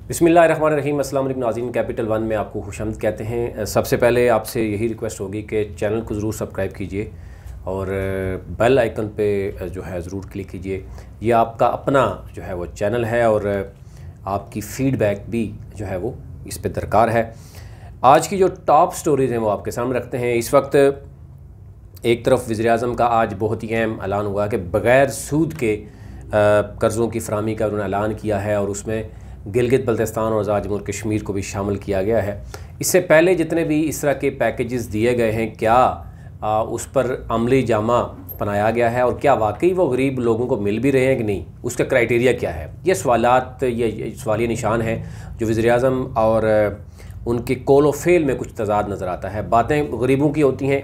बिस्मिल्लाहिर्रहमानिर्रहीम। अस्सलाम वालेकुम नाज़रीन, कैपिटल वन में आपको खुशामद कहते हैं। सबसे पहले आपसे यही रिक्वेस्ट होगी कि चैनल को ज़रूर सब्सक्राइब कीजिए और बेल आइकन पे जो है ज़रूर क्लिक कीजिए। ये आपका अपना जो है वो चैनल है और आपकी फ़ीडबैक भी जो है वो इस पे दरकार है। आज की जो टॉप स्टोरीज़ हैं वो आपके सामने रखते हैं। इस वक्त एक तरफ वज़ीर-ए-आज़म का आज बहुत ही अहम ऐलान हुआ कि बग़ैर सूद के कर्ज़ों की फ़राहमी का उन्होंने ऐलान किया है और उसमें गिलगित बल्तिस्तान और आज़ाद जम्मू कश्मीर को भी शामिल किया गया है। इससे पहले जितने भी इस तरह के पैकेजेस दिए गए हैं, क्या उस पर अमली जामा बनाया गया है और क्या वाकई वो गरीब लोगों को मिल भी रहे हैं कि नहीं, उसका क्राइटेरिया क्या है? ये सवालात, ये सवालिया निशान हैं जो वज़ीर-ए-आज़म और उनके कौल फ़ेल में कुछ तज़ाद नज़र आता है। बातें गरीबों की होती हैं,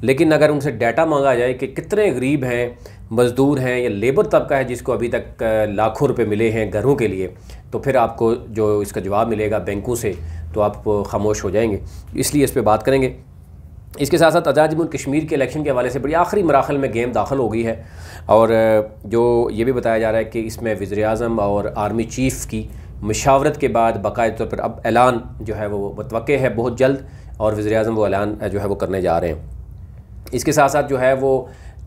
लेकिन अगर उनसे डाटा मांगा जाए कि कितने गरीब हैं, मज़दूर हैं या लेबर तबका है जिसको अभी तक लाखों रुपए मिले हैं घरों के लिए, तो फिर आपको जो इसका जवाब मिलेगा बैंकों से, तो आप खामोश हो जाएंगे। इसलिए इस पर बात करेंगे। इसके साथ साथ आज़ाद जम्मू कश्मीर के इलेक्शन के हवाले से बड़ी आखिरी मराहल में गेम दाखिल हो गई है और जो ये भी बताया जा रहा है कि इसमें वज़ीर-ए-आज़म और आर्मी चीफ़ की मशावरत के बाद बाकायदा तौर पर अब ऐलान जो है वो मुतवक्के है बहुत जल्द, और वज़ीर-ए-आज़म वो ऐलान जो है वो करने जा रहे हैं। इसके साथ साथ जो है वो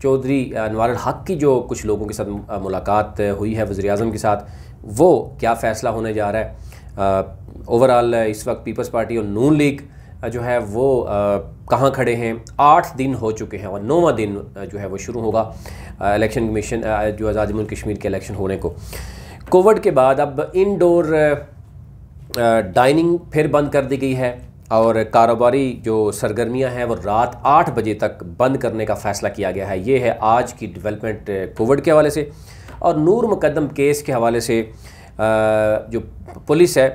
चौधरी अनवारुल हक की जो कुछ लोगों के साथ मुलाकात हुई है वज़ीर-ए-आज़म के साथ, वो क्या फ़ैसला होने जा रहा है। ओवरऑल इस वक्त पीपल्स पार्टी और नून लीग जो है वो कहाँ खड़े हैं। 8 दिन हो चुके हैं और 9वां दिन जो है वो शुरू होगा इलेक्शन कमीशन जो आज़ाद जम्मू कश्मीर के इलेक्शन होने को। कोविड के बाद अब इनडोर डाइनिंग फिर बंद कर दी गई है और कारोबारी जो सरगर्मियां हैं वो रात 8 बजे तक बंद करने का फ़ैसला किया गया है। ये है आज की डेवलपमेंट कोविड के हवाले से। और नूर मुकद्दम केस के हवाले से जो पुलिस है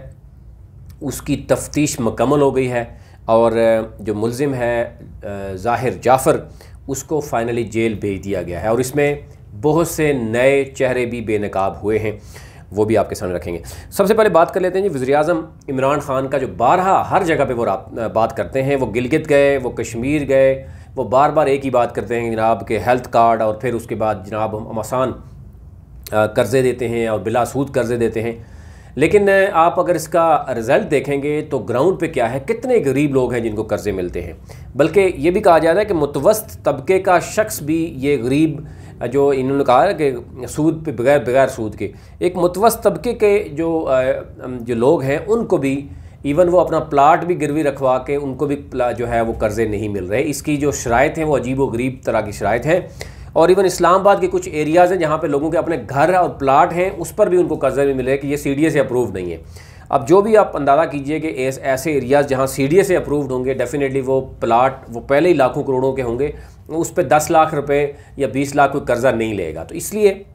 उसकी तफ्तीश मुकम्मल हो गई है और जो मुल्ज़िम है ज़ाहिर जाफ़र, उसको फ़ाइनली जेल भेज दिया गया है और इसमें बहुत से नए चेहरे भी बेनकाब हुए हैं, वो भी आपके सामने रखेंगे। सबसे पहले बात कर लेते हैं जी वज़ीर-ए-आज़म इमरान ख़ान का, जो बारहा हर जगह पे वो बात करते हैं। वो गिलगित गए, वो कश्मीर गए, वो बार बार एक ही बात करते हैं जनाब के हेल्थ कार्ड, और फिर उसके बाद जनाब हम आसान कर्ज़े देते हैं और बिला सूद कर्ज़े देते हैं। लेकिन आप अगर इसका रिज़ल्ट देखेंगे तो ग्राउंड पे क्या है, कितने गरीब लोग हैं जिनको कर्ज़े मिलते हैं। बल्कि ये भी कहा जा रहा है कि मुतवस्त तबके का शख्स भी ये गरीब, जो इन्होंने कहा है कि सूद पे बगैर सूद के, एक मुतवस्त तबके के जो लोग हैं उनको भी इवन वो अपना प्लाट भी गिरवी रखवा के उनको भी जो है वो कर्ज़े नहीं मिल रहे। इसकी जो शराइत हैं वो अजीब व गरीब तरह की शराइत हैं। और इवन इस्लामाबाद के कुछ एरियाज़ हैं जहाँ पे लोगों के अपने घर और प्लाट हैं, उस पर भी उनको कर्ज़े भी मिले कि ये CDA से अप्रूव नहीं है। अब जो भी आप अंदाज़ा कीजिए कि ऐसे एरियाज़ जहाँ CDA से अप्रूव्ड होंगे, डेफिनेटली वो प्लाट वो पहले ही लाखों करोड़ों के होंगे, उस पर 10 लाख रुपए या 20 लाख कोई कर्ज़ा नहीं लेगा। तो इसलिए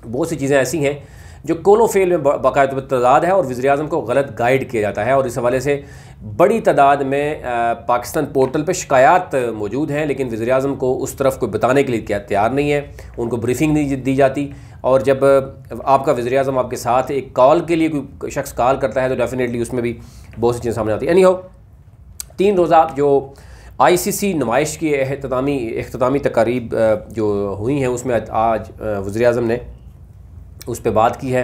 बहुत सी चीज़ें ऐसी हैं जो कौलो फेल में बाकायदा तदाद है और वज़ीर-ए-आज़म को गलत गाइड किया जाता है। और इस हवाले से बड़ी तादाद में पाकिस्तान पोर्टल पे शिकायत मौजूद हैं, लेकिन वज़ीर-ए-आज़म को उस तरफ कोई बताने के लिए तैयार नहीं है, उनको ब्रीफिंग नहीं दी जाती। और जब आपका वज़ीर-ए-आज़म आपके साथ एक कॉल के लिए कोई शख्स कॉल करता है तो डेफिनेटली उसमें भी बहुत सी चीज़ें सामने आती है। एनीहाउ 3 रोज़ा जो ICC नुमाइश की इख्तितामी तकारीब जो हुई हैं उसमें आज वज़ीर-ए-आज़म ने उस पर बात की है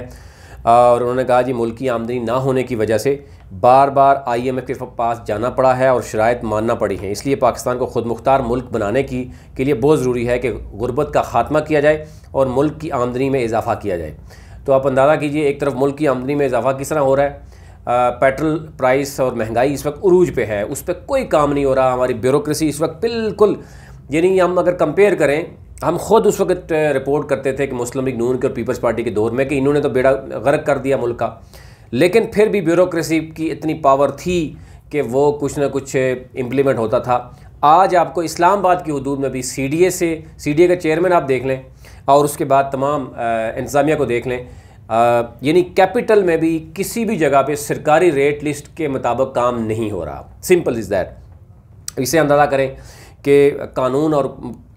और उन्होंने कहा जी मुल्क की आमदनी ना होने की वजह से बार बार IMF के पास जाना पड़ा है और शराइत मानना पड़ी हैं। इसलिए पाकिस्तान को ख़ुद मुख्तार मुल्क बनाने के लिए बहुत ज़रूरी है कि गुर्बत का ख़ात्मा किया जाए और मुल्क की आमदनी में इजाफ़ा किया जाए। तो आप अंदाज़ा कीजिए एक तरफ मुल्क की आमदनी में इजाफ़ा किस तरह हो रहा है, पेट्रोल प्राइस और महंगाई इस वक्त उरूज पे है, उस पर कोई काम नहीं हो रहा। हमारी ब्यूरोक्रेसी इस वक्त बिल्कुल, यानी हम अगर कंपेयर करें, हम ख़ुद उस वक्त रिपोर्ट करते थे कि मुस्लिम लीग नून के और पीपल्स पार्टी के दौर में कि इन्होंने तो बेड़ा गर्क कर दिया मुल्क का, लेकिन फिर भी ब्यूरोक्रेसी की इतनी पावर थी कि वो कुछ ना कुछ इम्प्लीमेंट होता था। आज आपको इस्लामाबाद की हदूद में भी CDA का चेयरमैन आप देख लें और उसके बाद तमाम इंतज़ामिया को देख लें, यानी कैपिटल में भी किसी भी जगह पे सरकारी रेट लिस्ट के मुताबिक काम नहीं हो रहा। Simple is that. इससे अंदाज़ा करें कि कानून और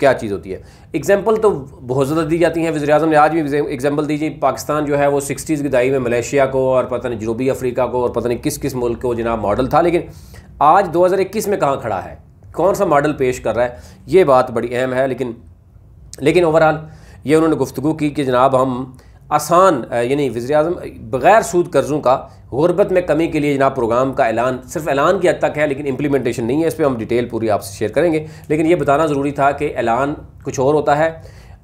क्या चीज़ होती है। एग्जाम्पल तो बहुत ज़्यादा दी जाती हैं। वज़ीर-ए-आज़म ने आज भी एग्जाम्पल दीजिए, पाकिस्तान जो है वो 60s की दहाई में मलेशिया को और पता नहीं जनूबी अफ्रीका को और पता नहीं किस किस मुल्क को जनाब मॉडल था, लेकिन आज 2021 में कहाँ खड़ा है, कौन सा मॉडल पेश कर रहा है, ये बात बड़ी अहम है। लेकिन ओवरऑल ये उन्होंने गुफ्तगू की कि जनाब हम आसान यानी वज़ीर-ए-आज़म बग़ैर सूद कर्ज़ों का गुर्बत में कमी के लिए जनाब प्रोग्राम का ऐलान सिर्फ ऐलान की हद तक है, लेकिन इम्प्लीमेंटेशन नहीं है। इस पर हम डिटेल पूरी आपसे शेयर करेंगे, लेकिन ये बताना ज़रूरी था कि ऐलान कुछ और होता है,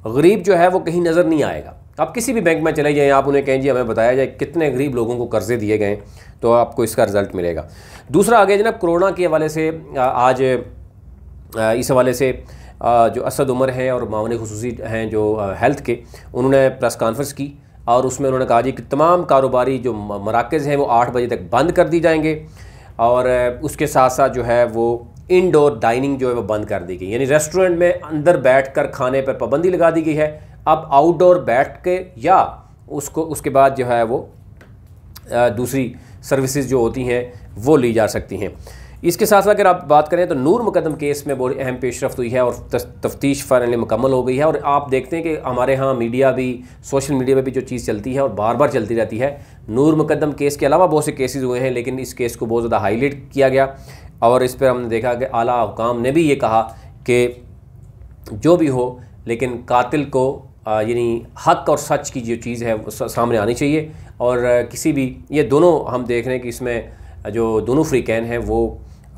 गरीब जो है वो कहीं नज़र नहीं आएगा। आप किसी भी बैंक में चले जाएँ, आप उन्हें कहें जी हमें बताया जाए कितने गरीब लोगों को कर्ज़े दिए गए, तो आपको इसका रिज़ल्ट मिलेगा। दूसरा आगे जनाब कोरोना के हवाले से आज इस हवाले से जो असद उमर हैं और मामले खुसूसी हैं जो हेल्थ के, उन्होंने प्रेस कॉन्फ्रेंस की और उसमें उन्होंने कहा जी कि तमाम कारोबारी जो मराकज़ हैं वो 8 बजे तक बंद कर दी जाएंगे और उसके साथ साथ जो है वो इंडोर डाइनिंग जो है वो बंद कर दी गई, यानी रेस्टोरेंट में अंदर बैठकर खाने पर पाबंदी लगा दी गई है। अब आउटडोर बैठ के या उसके बाद जो है वो दूसरी सर्विसेज जो होती हैं वो ली जा सकती हैं। इसके साथ साथ अगर आप बात करें तो नूर मुकदम केस में बड़ी अहम पेशरफ्त हुई है और तफ्तीश फाइनली मुकम्मल हो गई है। और आप देखते हैं कि हमारे यहाँ मीडिया भी, सोशल मीडिया पे भी जो चीज़ चलती है और बार बार चलती रहती है, नूर मुकदम केस के अलावा बहुत से केसेस हुए हैं, लेकिन इस केस को बहुत ज़्यादा हाईलाइट किया गया और इस पर हमने देखा कि आला हुकाम ने भी ये कहा कि जो भी हो लेकिन कातिल को यानी हक और सच की जो चीज़ है वो सामने आनी चाहिए। और किसी भी, ये दोनों हम देख रहे हैं कि इसमें जो दोनों फ्रीकैन हैं वो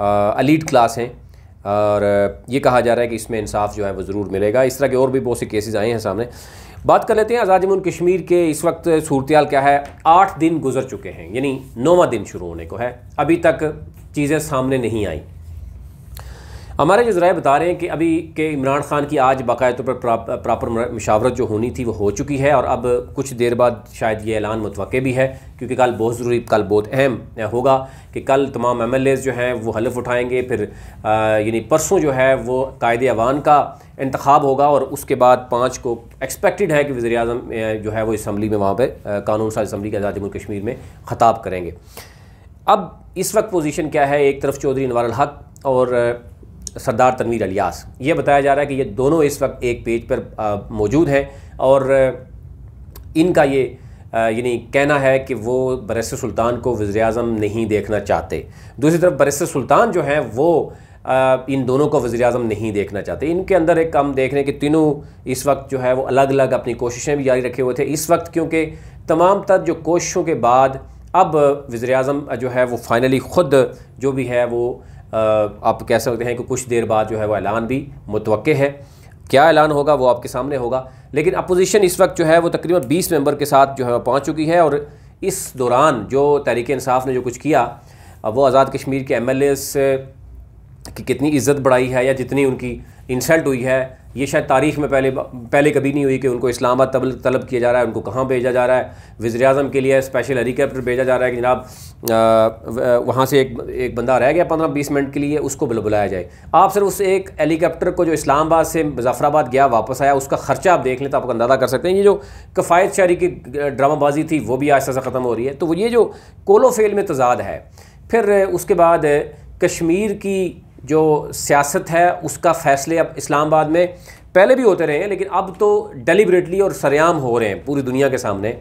एलीट क्लास हैं और ये कहा जा रहा है कि इसमें इंसाफ जो है वो ज़रूर मिलेगा। इस तरह के और भी बहुत से केसेस आए हैं सामने। बात कर लेते हैं आज़ाद जम्मू कश्मीर के इस वक्त सूरत क्या है। 8 दिन गुजर चुके हैं, यानी 9वां दिन शुरू होने को है, अभी तक चीज़ें सामने नहीं आई। हमारे जो ज़राए बता रहे हैं कि अभी के इमरान खान की आज बाकायदा तौर पर प्रॉपर मशावरत जो होनी थी वो हो चुकी है और अब कुछ देर बाद शायद ये ऐलान मुतवक्के भी है, क्योंकि कल बहुत ज़रूरी, कल बहुत अहम होगा कि कल तमाम MLAs जो हैं वो हलफ उठाएंगे। फिर यानी परसों जो है वो कायदे अवान का इंतखाब होगा और उसके बाद 5 को एक्सपेक्टेड है कि वज़ीर-ए-आज़म जो है वो असम्बली में, वहाँ पर कानून साज़ असम्बली के आज़ाद जम्मू कश्मीर में ख़ताब करेंगे। अब इस वक्त पोजीशन क्या है, एक तरफ चौधरी अनवर अल हक और सरदार तनवीर इलियास, ये बताया जा रहा है कि ये दोनों इस वक्त एक पेज पर मौजूद हैं और इनका ये यानी कहना है कि वो बरिस्टर सुल्तान को वज़ीर-ए-आज़म नहीं देखना चाहते। दूसरी तरफ बरिस्टर सुल्तान जो हैं वो इन दोनों को वज़ीर-ए-आज़म नहीं देखना चाहते। इनके अंदर एक हम देख रहे हैं कि तीनों इस वक्त जो है वो अलग अलग अपनी कोशिशें भी जारी रखे हुए थे इस वक्त, क्योंकि तमाम तर जो कोशिशों के बाद अब वज़ीर-ए-आज़म जो है वो फाइनली ख़ुद जो भी है वो आप कह सकते हैं कि कुछ देर बाद जो है वो ऐलान भी मुतवक्के है। क्या ऐलान होगा वो आपके सामने होगा, लेकिन अपोजिशन इस वक्त जो है वो तकरीबन 20 मेंबर के साथ जो है पहुंच चुकी है और इस दौरान जो तहरीक इंसाफ ने जो कुछ किया, वो आज़ाद कश्मीर के MLAs की कितनी इज़्ज़त बढ़ाई है या जितनी उनकी इंसल्ट हुई है, ये शायद तारीख़ में पहले कभी नहीं हुई कि उनको इस्लामाबाद तलब किया जा रहा है, उनको कहाँ भेजा जा रहा है। वज़ीर-ए-आज़म के लिए स्पेशल हेलीकॉप्टर भेजा जा रहा है कि जनाब वहाँ से एक बंदा रह गया 15-20 मिनट के लिए, उसको बुलाया जाए। आप सिर्फ उस एक हेलीकॉप्टर को जो इस्लामाबाद से मुज़फ़्फ़राबाद गया वापस आया, उसका ख़र्चा आप देख लें तो आपको अंदाज़ा कर सकते हैं। ये जो कफ़ायत शारी की ड्रामाबाजी थी वो भी आहिस्ता से ख़त्म हो रही है। तो वो ये जो कोलो फेल में तज़ाद है। फिर उसके बाद कश्मीर की जो सियासत है उसका फ़ैसले अब इस्लामाबाद में पहले भी होते रहे हैं, लेकिन अब तो डेलिबरेटली और सरेआम हो रहे हैं पूरी दुनिया के सामने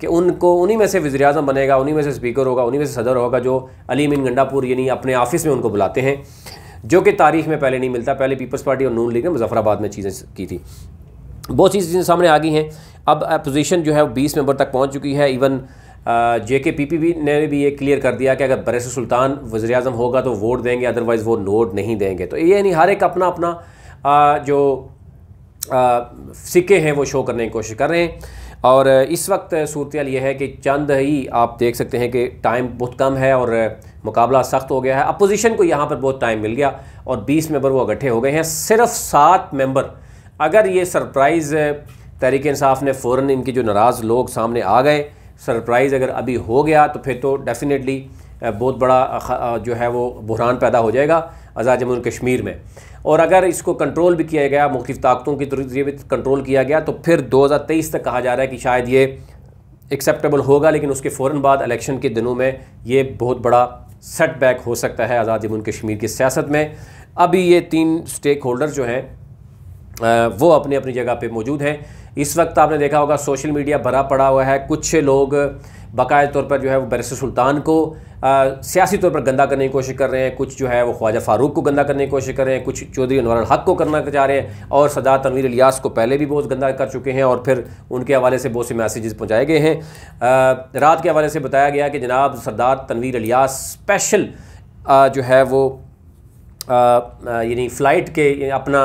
कि उनको उन्हीं में से वज़ीर-ए-आज़म बनेगा, उन्हीं में से स्पीकर होगा, उन्हीं में से सदर होगा, जो अली मीन गंडापुर यानी अपने ऑफिस में उनको बुलाते हैं, जो कि तारीख़ में पहले नहीं मिलता। पहले पीपल्स पार्टी और नून लीग ने मुज़फ़्फ़राबाद में चीज़ें की थी। बहुत सी चीज़ें सामने आ गई हैं। अब अपोजिशन जो है 20 मेंबर तक पहुँच चुकी है। इवन JKPP ने भी ये क्लियर कर दिया कि अगर बरिस्टर सुल्तान वज़ीर-ए-आज़म होगा तो वोट देंगे, अदरवाइज़ वो वोट नहीं देंगे। तो ये नहीं, हर एक अपना अपना जो सिक्के हैं वो शो करने की कोशिश कर रहे हैं। और इस वक्त सूरत ये है कि चंद ही आप देख सकते हैं कि टाइम बहुत कम है और मुकाबला सख्त हो गया है। अपोजिशन को यहाँ पर बहुत टाइम मिल गया और 20 मेंबर वो इकट्ठे हो गए हैं। सिर्फ 7 मेंबर, अगर ये सरप्राइज़ तहरीक इंसाफ ने फ़ौरन इनके जो नाराज़ लोग सामने आ गए, सरप्राइज़ अगर अभी हो गया तो फिर तो डेफिनेटली बहुत बड़ा जो है वो बहरान पैदा हो जाएगा आज़ाद जम्मू कश्मीर में। और अगर इसको कंट्रोल भी किया गया, मुख्तलिफ़ ताकतों के ज़रिए भी कंट्रोल किया गया, तो फिर 2023 तक कहा जा रहा है कि शायद ये एक्सेप्टेबल होगा, लेकिन उसके फ़ौरन बाद इलेक्शन के दिनों में ये बहुत बड़ा सेटबैक हो सकता है आज़ाद जम्मू कश्मीर की सियासत में। अभी ये 3 स्टेक होल्डर जो हैं वो अपनी अपनी जगह पे मौजूद हैं। इस वक्त आपने देखा होगा सोशल मीडिया भरा पड़ा हुआ है, कुछ लोग बाकायदा तौर पर जो है वो बैरिस्टर सुल्तान को सियासी तौर पर गंदा करने की कोशिश कर रहे हैं, कुछ जो है वो ख्वाजा फारूक को गंदा करने की कोशिश कर रहे हैं, कुछ चौधरी अनवर हक को करना चाह रहे हैं, और सरदार तनवीर इलियास को पहले भी बहुत गंदा कर चुके हैं और फिर उनके हवाले से बहुत से मैसेजेस पहुँचाए गए हैं। रात के हवाले से बताया गया कि जनाब सरदार तनवीर इलियास स्पेशल जो है वो यानी फ़्लाइट के अपना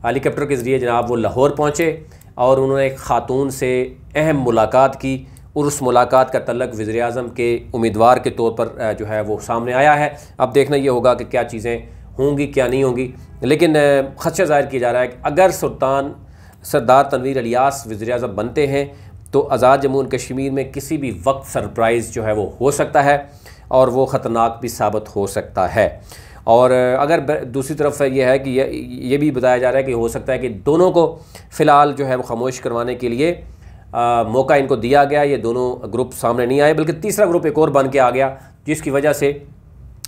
हेलीकॉप्टर के ज़रिए जनाब वो लाहौर पहुँचे और उन्होंने एक ख़ातून से अहम मुलाकात की, और उस मुलाकात का तल्लक वज़ीर-ए-आज़म के उम्मीदवार के तौर पर जो है वो सामने आया है। अब देखना ये होगा कि क्या चीज़ें होंगी क्या नहीं होंगी, लेकिन ख़दशा ज़ाहिर किया जा रहा है कि अगर सरदार तनवीर इलियास वज़ीर-ए-आज़म बनते हैं तो आज़ाद जम्मू एंड कश्मीर में किसी भी वक्त सरप्राइज़ जो है वो हो सकता है और वो ख़तरनाक भी साबित हो सकता है। और अगर दूसरी तरफ यह है कि ये भी बताया जा रहा है कि हो सकता है कि दोनों को फ़िलहाल जो है वो खामोश करवाने के लिए मौका इनको दिया गया, ये दोनों ग्रुप सामने नहीं आए, बल्कि तीसरा ग्रुप एक और बन के आ गया, जिसकी वजह से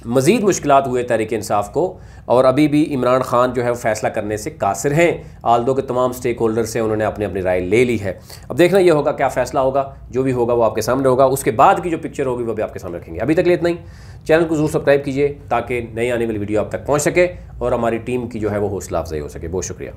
मज़ीद मुश्किलात हुए तहरीक इंसाफ को। और अभी भी इमरान खान जो है वो फ़ैसला करने से कासिर हैं, आल्दो के तमाम स्टेक होल्डर से उन्होंने अपनी अपनी राय ले ली है। अब देखना ये होगा क्या फ़ैसला होगा, जो भी होगा वो आपके सामने होगा, उसके बाद की जो पिक्चर होगी वो भी आपके सामने रखेंगे। अभी तक लिए इतना ही, चैनल को ज़रूर सब्सक्राइब कीजिए ताकि नई आने वाली वीडियो आप तक पहुँच सके और हमारी टीम की जो है वो हौसला अफजाई हो सके। बहुत शुक्रिया।